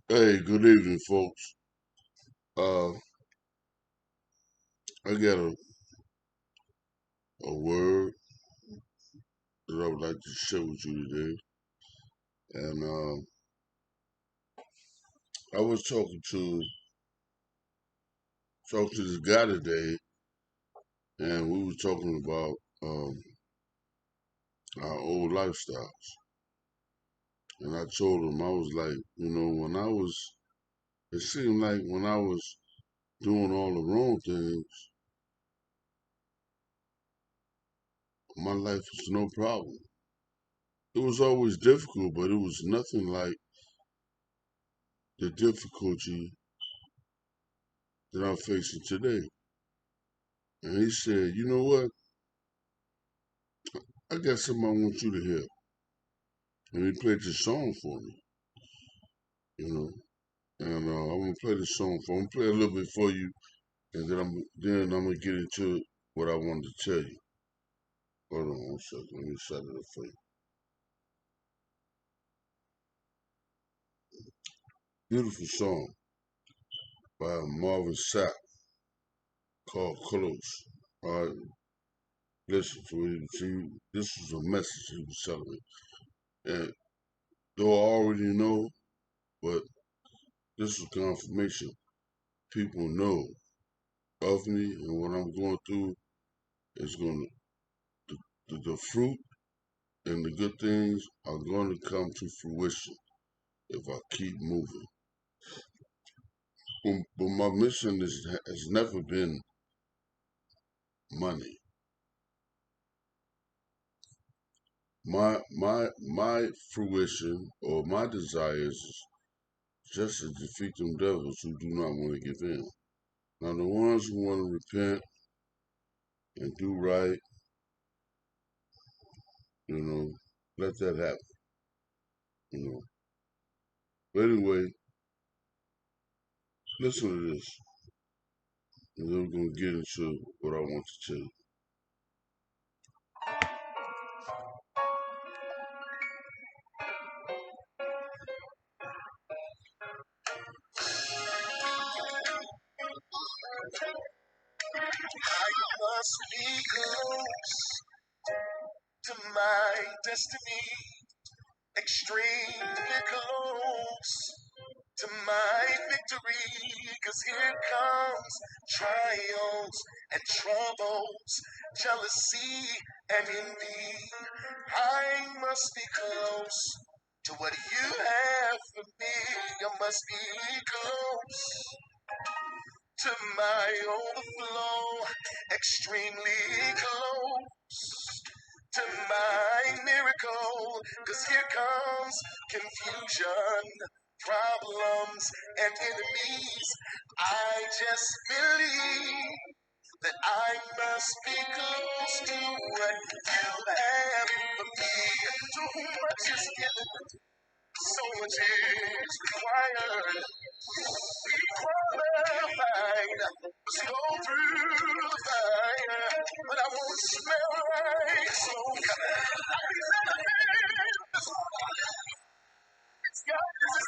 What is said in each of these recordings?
Hey, good evening, folks. Uh, I got a word that I would like to share with you today. And I was talking to this guy today, and we were talking about our old lifestyles. And I told him I was like, it seemed like when I was doing all the wrong things, my life was no problem. It was always difficult, but it was nothing like the difficulty that I'm facing today. And he said, you know what? I got something I want you to hear. And he played this song for me, you know. And I'm gonna play this song for. I'm gonna play a little bit for you, and then I'm gonna get into what I wanted to tell you. Hold on one second. Let me set it up for you. Beautiful song by Marvin Sapp called "Close." All right, listen to it. See, this was a message he was telling me, and though I already know, but this is confirmation. People know of me and what I'm going through is going to the fruit and the good things are going to come to fruition if I keep moving. But my mission has never been money. My fruition or my desires is just to defeat them devils who do not want to give in. Now the ones who want to repent and do right, you know, let that happen. You know. But anyway, listen to this, and then we're gonna get into what I want to tell you. I must be close to my destiny, extremely close to my victory. Cause here comes trials and troubles, jealousy and envy. I must be close to what you have for me. I must be close to my overflow, extremely close to my miracle. Cause here comes confusion, problems, and enemies. I just believe that I must be close to what you have for me. To whom much is given, so much is required. Be qualified, must go through the fire, but I won't smell like smoke. It's got this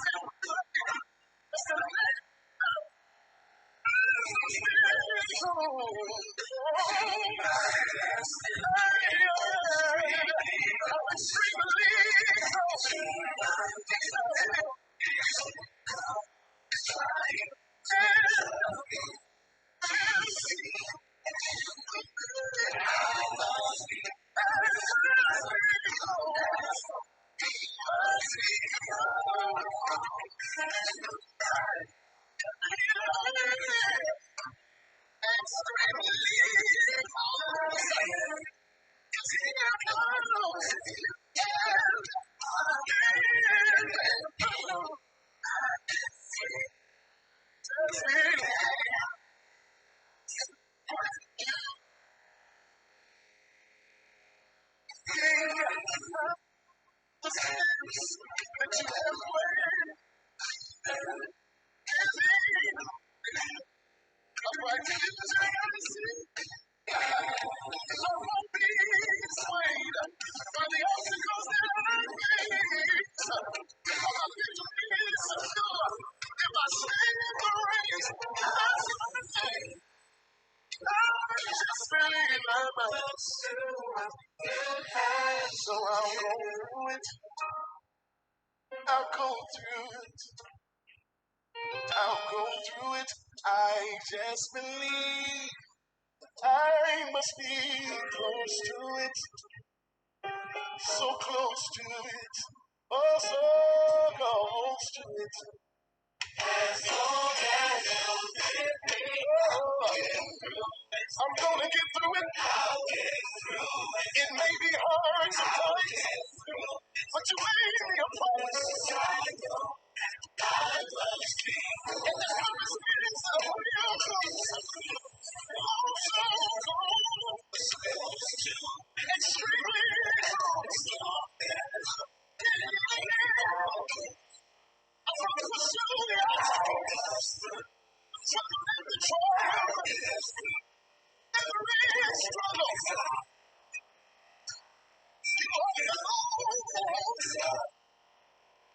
I'll go through it. I'll go through it. I just believe I must be close to it. So close to it. Oh, so close to it. As long as I'm gonna get through it. I'll get through it. It may be hard sometimes, but you made me a promise. I know I must be. And the promise is a real close. Oh, so close to extremely close. I promise you the outcome. From the trial. Every struggle, you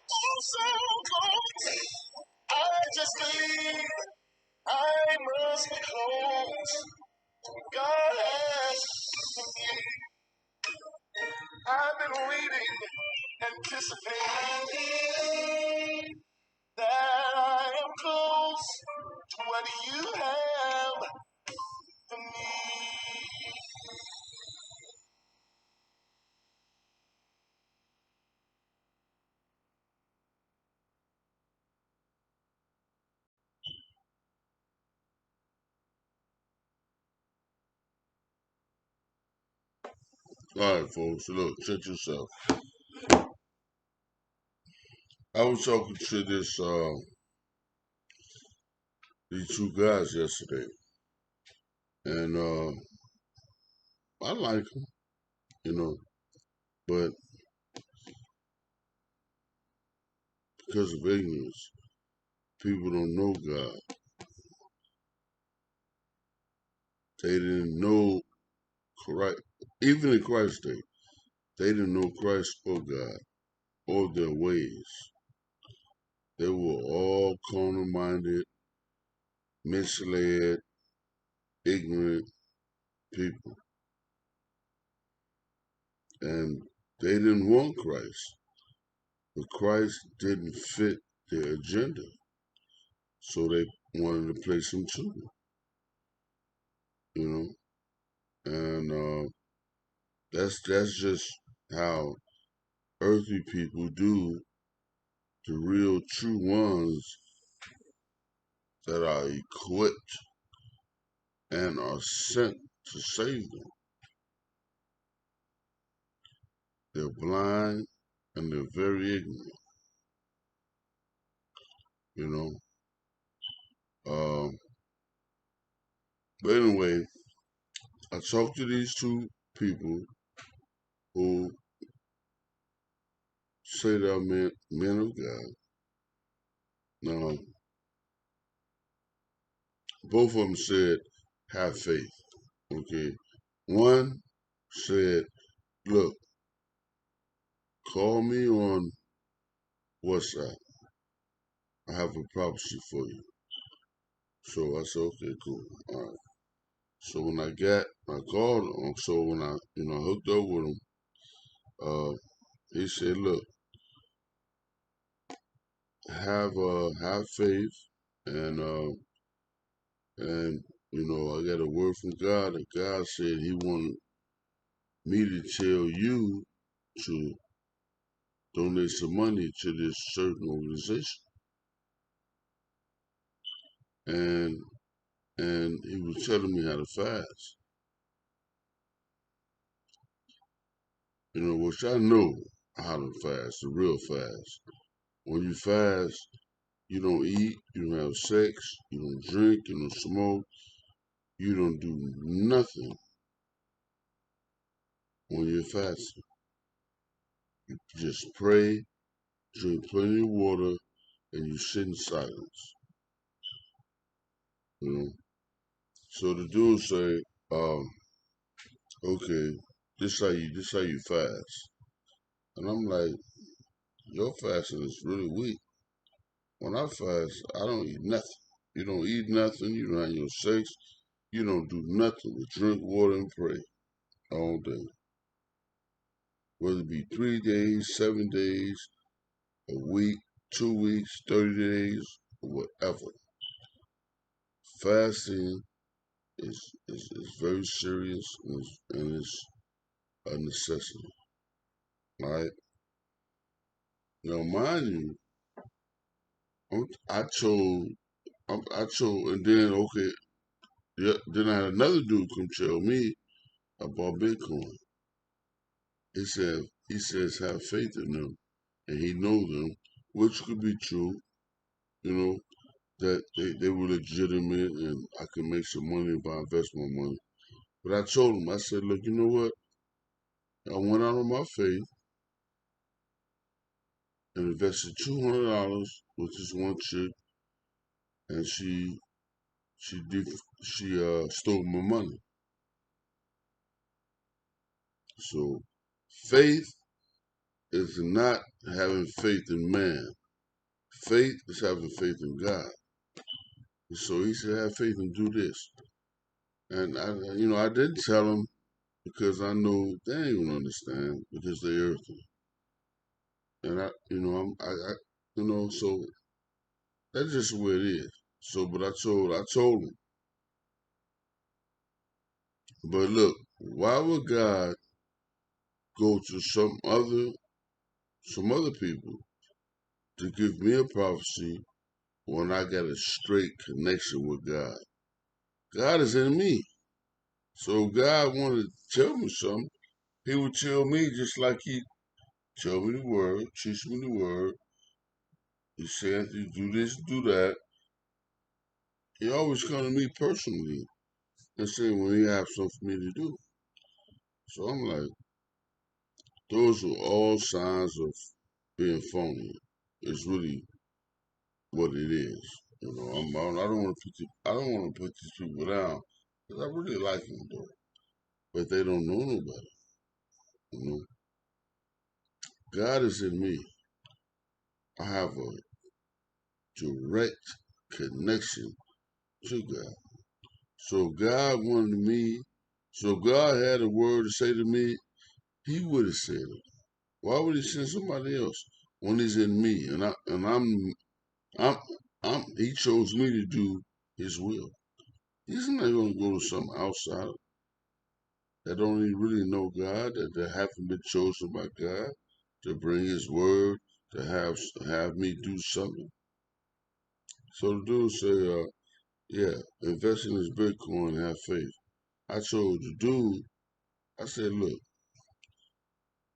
are so close. I just believe I must be close. God has for me. I've been waiting, anticipating that I am close to what you have for me. All right, folks. Look, check yourself. I was talking to these two guys yesterday, and I like them, you know, but because of ignorance, people don't know God. They didn't know Christ, even in Christ's day, they didn't know Christ or God or their ways. They were all carnal-minded, misled, ignorant people, and they didn't want Christ, but Christ didn't fit their agenda, so they wanted to place him too, you know, and that's just how earthly people do. The real true ones that are equipped and are sent to save them. They're blind and they're very ignorant, you know. But anyway, I talked to these two people who say they're men of God. Now, both of them said, have faith. Okay. One said, look, call me on WhatsApp. I have a prophecy for you. So I said, okay, cool. All right. So when I called him. So when I, hooked up with him, he said, look, have faith, and I got a word from God, and God said He wanted me to tell you to donate some money to this certain organization, and he was telling me how to fast, which I know how to fast, the real fast. When you fast, you don't eat, you don't have sex, you don't drink, you don't smoke, you don't do nothing when you're fasting. You just pray, drink plenty of water, and you sit in silence. So the dude say, okay, this how you fast. And I'm like, your fasting is really weak. When I fast, I don't eat nothing. You don't eat nothing, you don't have your sex, you don't do nothing but drink water and pray all day. Whether it be 3 days, 7 days, a week, 2 weeks, 30 days, whatever. Fasting is very serious and it's a necessity. All right. Now, mind you, I told, and then okay, yeah, then I had another dude come tell me about Bitcoin. He says have faith in them, and he knows them, which could be true. You know that they were legitimate, and I can make some money if I invest my money. But I told him, I said, look, you know what? I went out on my faith and invested $200 with this one chick, and she stole my money. So faith is not having faith in man. Faith is having faith in God. And so he said, have faith and do this. And I didn't tell him because I know they ain't gonna understand because they earthly. And so that's just the way it is. So, but I told him, but look, why would God go to some other people to give me a prophecy when I got a straight connection with God? God is in me. So if God wanted to tell me something, he would tell me just like he tell me the word, teach me the word. He said, you do this, do that. He always come to me personally and say when he have something for me to do. So I'm like, those are all signs of being phony. It's really what it is. I don't want to put these people down because I really like them though, but they don't know nobody. You know, God is in me. I have a direct connection to God. So God wanted me. So God had a word to say to me. He would have said it. Why would he send somebody else when he's in me? I'm, he chose me to do his will. He's not going to go to some outsider that don't even really know God, that haven't been chosen by God to bring his word, to have me do something. So the dude say, yeah, invest in this Bitcoin and have faith. I told the dude, I said, look,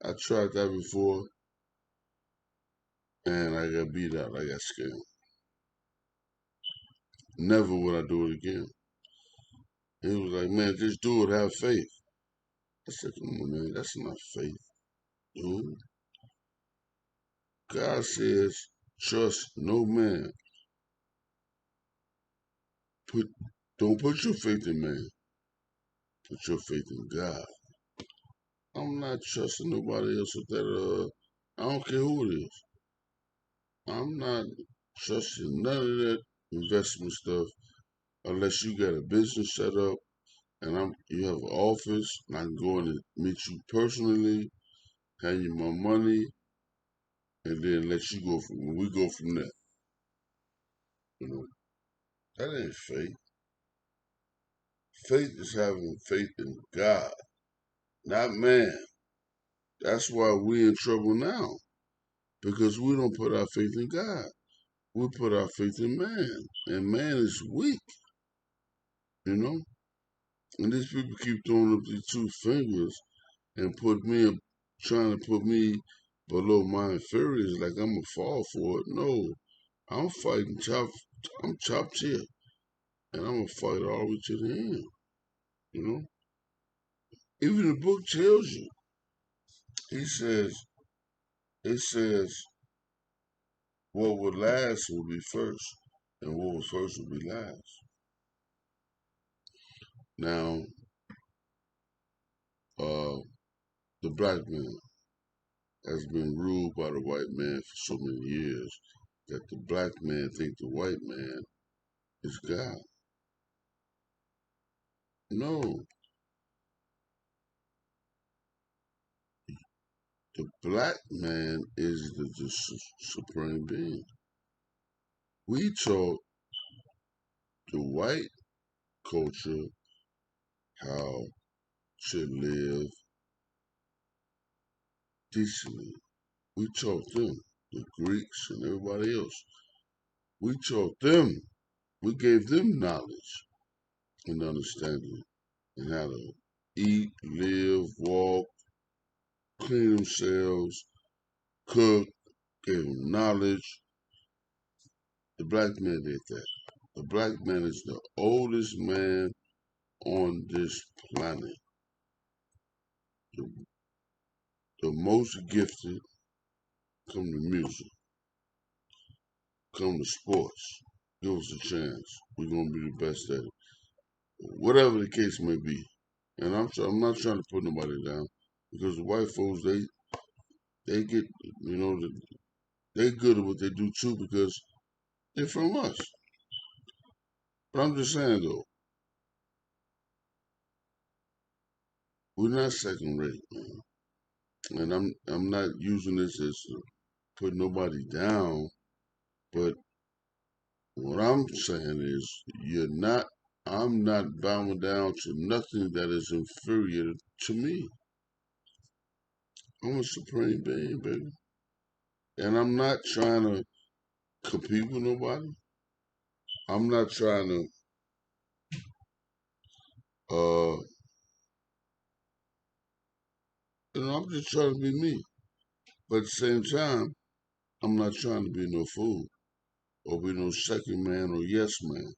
I tried that before and I got beat out. I got scammed. Never would I do it again. He was like, man, just do it, have faith. I said, come on, man, that's not faith, dude. God says, trust no man. Put Don't put your faith in man. Put your faith in God. I'm not trusting nobody else with that. I don't care who it is. I'm not trusting none of that investment stuff unless you got a business set up and you have an office and I can go in and meet you personally, hand you my money, and then let you go when we go from there. You know, that ain't faith. Faith is having faith in God, not man. That's why we're in trouble now because we don't put our faith in God. We put our faith in man, and man is weak. You know, and these people keep throwing up these two fingers and trying to put me below my inferiors like I'm gonna fall for it. No, I'm fighting I'm top tier, and I'm gonna fight all the way to the end. You know, even the book tells you. He says, it says, what would last will be first, and what was first will be last. Now, uh, the black man has been ruled by the white man for so many years that the black man think the white man is God. No, The black man is the supreme being. We taught the white culture how to live decently. We taught them, the Greeks and everybody else. We taught them, we gave them knowledge and understanding and how to eat, live, walk, clean themselves, cook, gave them knowledge. The black man did that. The black man is the oldest man on this planet, the, the most gifted. Come to music, come to sports. Give us a chance. We're gonna be the best at it. Whatever the case may be. And I'm not trying to put nobody down because the white folks they get they good at what they do too because they're from us. But I'm just saying though, we're not second rate, man. And I'm not using this as to put nobody down, but what I'm saying is I'm not bowing down to nothing that is inferior to me. I'm a supreme being, baby. And I'm not trying to compete with nobody. I'm not trying to I'm just trying to be me. But at the same time, I'm not trying to be no fool or be no second man or yes man.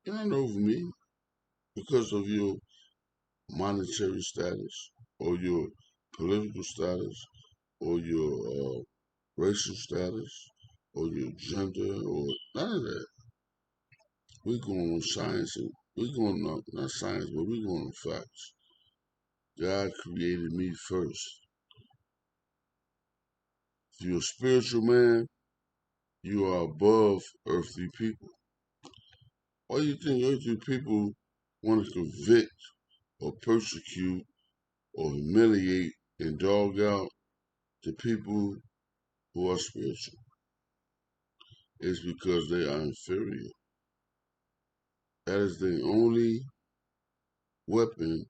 You're not over me because of your monetary status or your political status or your racial status or your gender or none of that. We're going on science and we're going on, not science, but we're going on facts. God created me first. If you're a spiritual man, you are above earthly people. Why do you think earthly people want to convict or persecute or humiliate and dog out the people who are spiritual? It's because they are inferior. That is the only weapon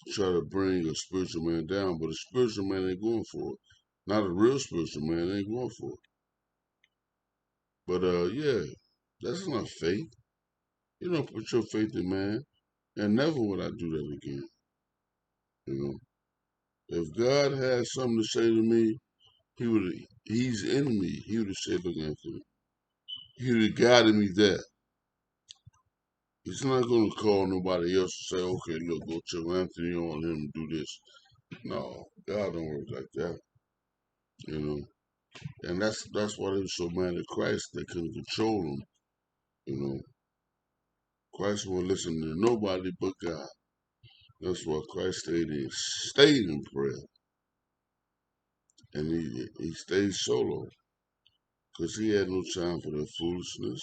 to try to bring a spiritual man down, but a spiritual man ain't going for it. Not a real spiritual man ain't going for it. But yeah, that's not faith. You don't put your faith in man, and never would I do that again. You know, if God had something to say to me, he's in me. He would have said, look, Anthony, he would have guided me there. He's not going to call nobody else and say, okay, look, go tell Anthony on him to do this. No, God don't work like that. You know, and that's why they were so mad at Christ. They couldn't control him. You know, Christ won't listen to nobody but God. That's why Christ stayed in prayer, and he stayed solo because he had no time for that foolishness.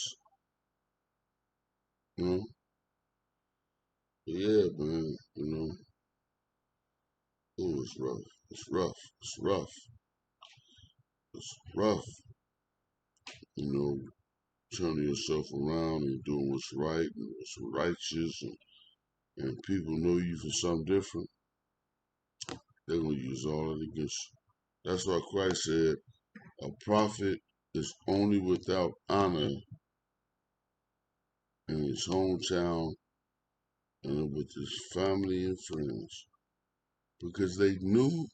You know, yeah, man. You know, oh, it's rough. It's rough. It's rough. It's rough. You know, turning yourself around and doing what's right and what's righteous, and people know you for something different. They're gonna use all of it against you. That's why Christ said, "A prophet is only without honor in his hometown and with his family and friends, because they knew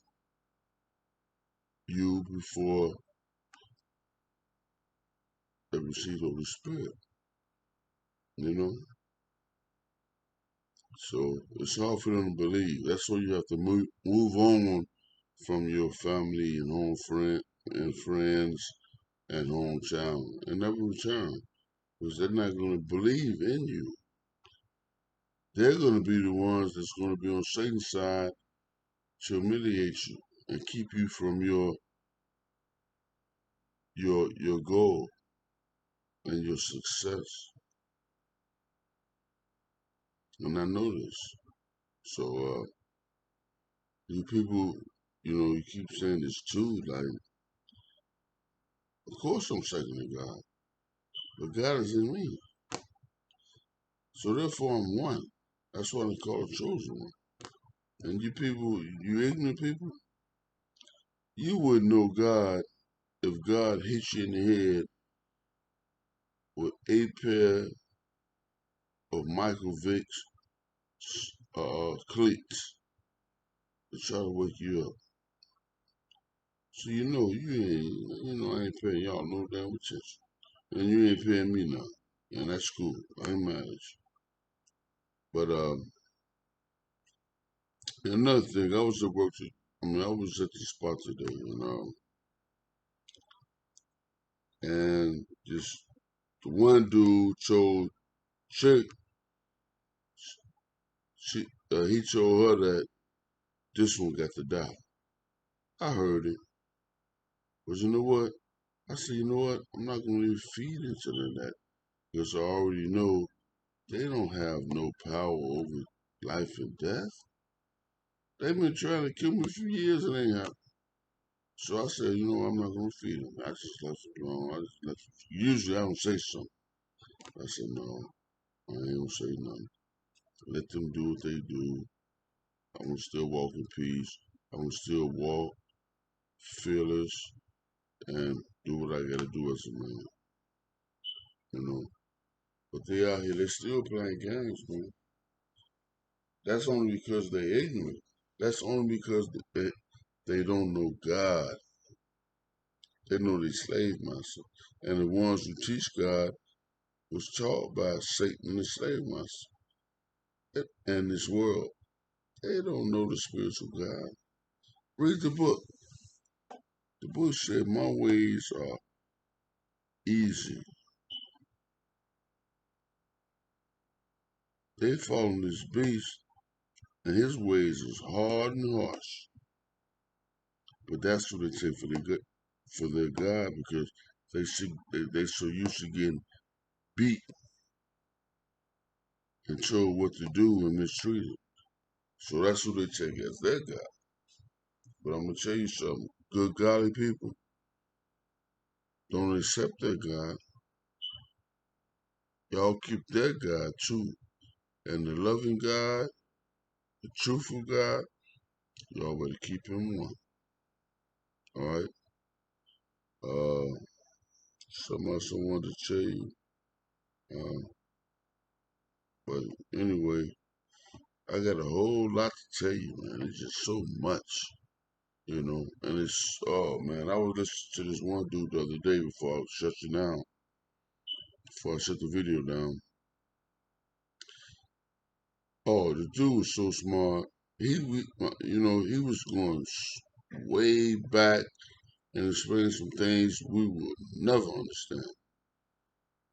you before they received the Holy Spirit." You know, so it's hard for them to believe. That's why you have to move on from your family and home friends and hometown and never return, because they're not going to believe in you. They're going to be the ones that's going to be on Satan's side to humiliate you and keep you from your goal and your success. And I know this. So You people, you keep saying this too. Like, of course I'm second to God, but God is in me. So therefore I'm one. That's why they call it chosen one. And you people, you ignorant people, you wouldn't know God if God hit you in the head with a pair of Michael Vick's cleats to try to wake you up. So I ain't paying y'all no damn attention. And you ain't paying me none. And that's cool. I ain't mad at you. But another thing, I was at the spot today, and just the one dude told chick, he told her that this one got to die. I heard it. But you know what? I said, you know what? I'm not gonna even feed into that because I already know they don't have no power over life and death. They've been trying to kill me for years and ain't happened. So I said, I'm not gonna feed them. I just left it alone. I just left it. Usually I don't say something. I said, no, I ain't gonna say nothing. Let them do what they do. I'm gonna still walk in peace. I'm gonna still walk fearless and do what I gotta do as a man. You know. But they out here, they still playing games, man. That's only because they ignorant. That's only because they don't know God. They know they slave master. And the ones who teach God was taught by Satan, the slave master, and this world. They don't know the spiritual God. Read the book. The book said, my ways are easy. They following this beast, and his ways is hard and harsh. But that's what they take for their God, because they so used to getting beat and told what to do and mistreated. So that's who they take as their God. But I'm gonna tell you something. Good godly people don't accept their God. Y'all keep their God too. And the loving God, the truthful God, y'all better keep him one. Alright? Something else I wanted to tell you. But anyway, I got a whole lot to tell you, man. It's just so much. And oh man, I was listening to this one dude the other day before I shut you down, before I shut the video down. Oh, the dude was so smart. He was going way back and explaining some things we would never understand.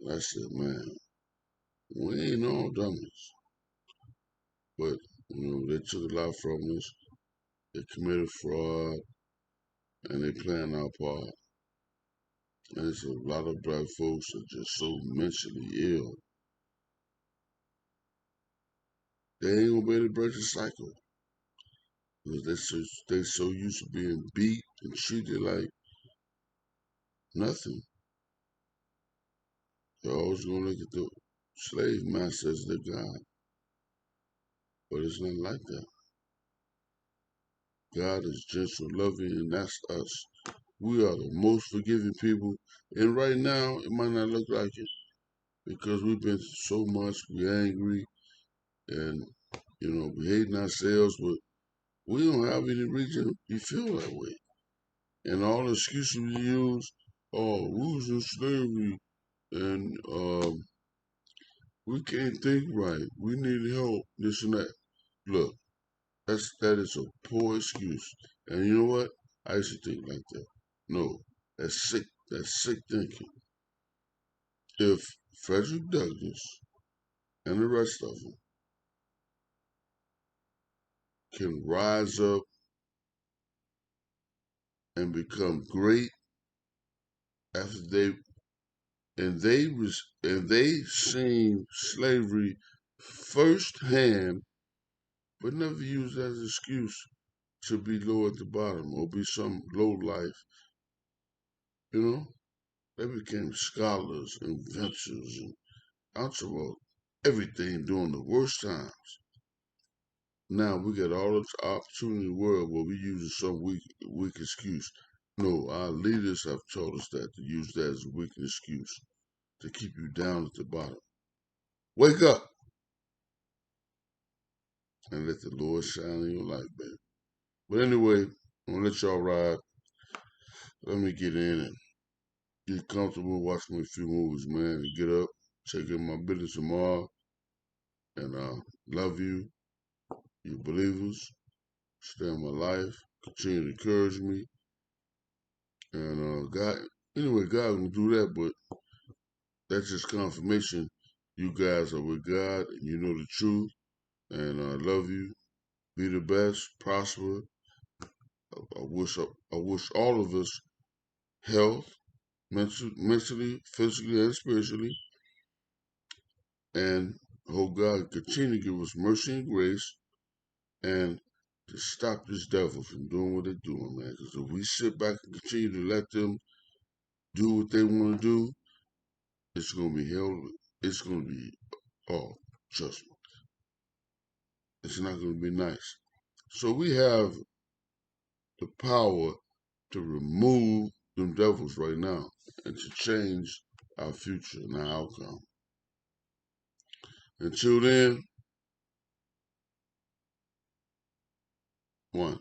I said, man, we ain't all dummies. But, they took a lot from us. They committed fraud and they playing our part. And there's a lot of black folks that are just so mentally ill. They ain't gonna be able to break the cycle. Because they so used to being beat and treated like nothing. They're always gonna look at the slave master as their God. But it's not like that. God is gentle, loving, and that's us. We are the most forgiving people. And right now, it might not look like it because we've been through so much. We're angry and, we hating ourselves, but we don't have any reason to feel that way. And all the excuses we use, oh, we was in slavery and we can't think right. We need help, this and that. Look, that is a poor excuse. And you know what? I used to think like that. No, that's sick. That's sick thinking. If Frederick Douglass and the rest of them can rise up and become great after they seen slavery firsthand, but never used that as an excuse. to be low at the bottom or be some low life. You know, they became scholars, inventors, and about everything during the worst times. Now we got all the opportunity in the world where we using some weak excuse. No, our leaders have told us that to use that as a weak excuse to keep you down at the bottom. Wake up and let the Lord shine in your life, baby. But anyway, I'm gonna let y'all ride. Let me get in and get comfortable, watch me a few movies, man, and get up, check in my business tomorrow. And love you, you believers. Stay in my life. Continue to encourage me. And God, anyway, God will do that, but that's just confirmation. You guys are with God and you know the truth. And I love you. Be the best. Prosper. I wish all of us health, mentally, physically, and spiritually. And hope God continue to give us mercy and grace and to stop this devil from doing what they're doing, man. Because if we sit back and continue to let them do what they want to do, it's going to be hell. It's going to be, oh, trust me, it's not going to be nice. So we have the power to remove them devils right now and to change our future and our outcome. Until then, one.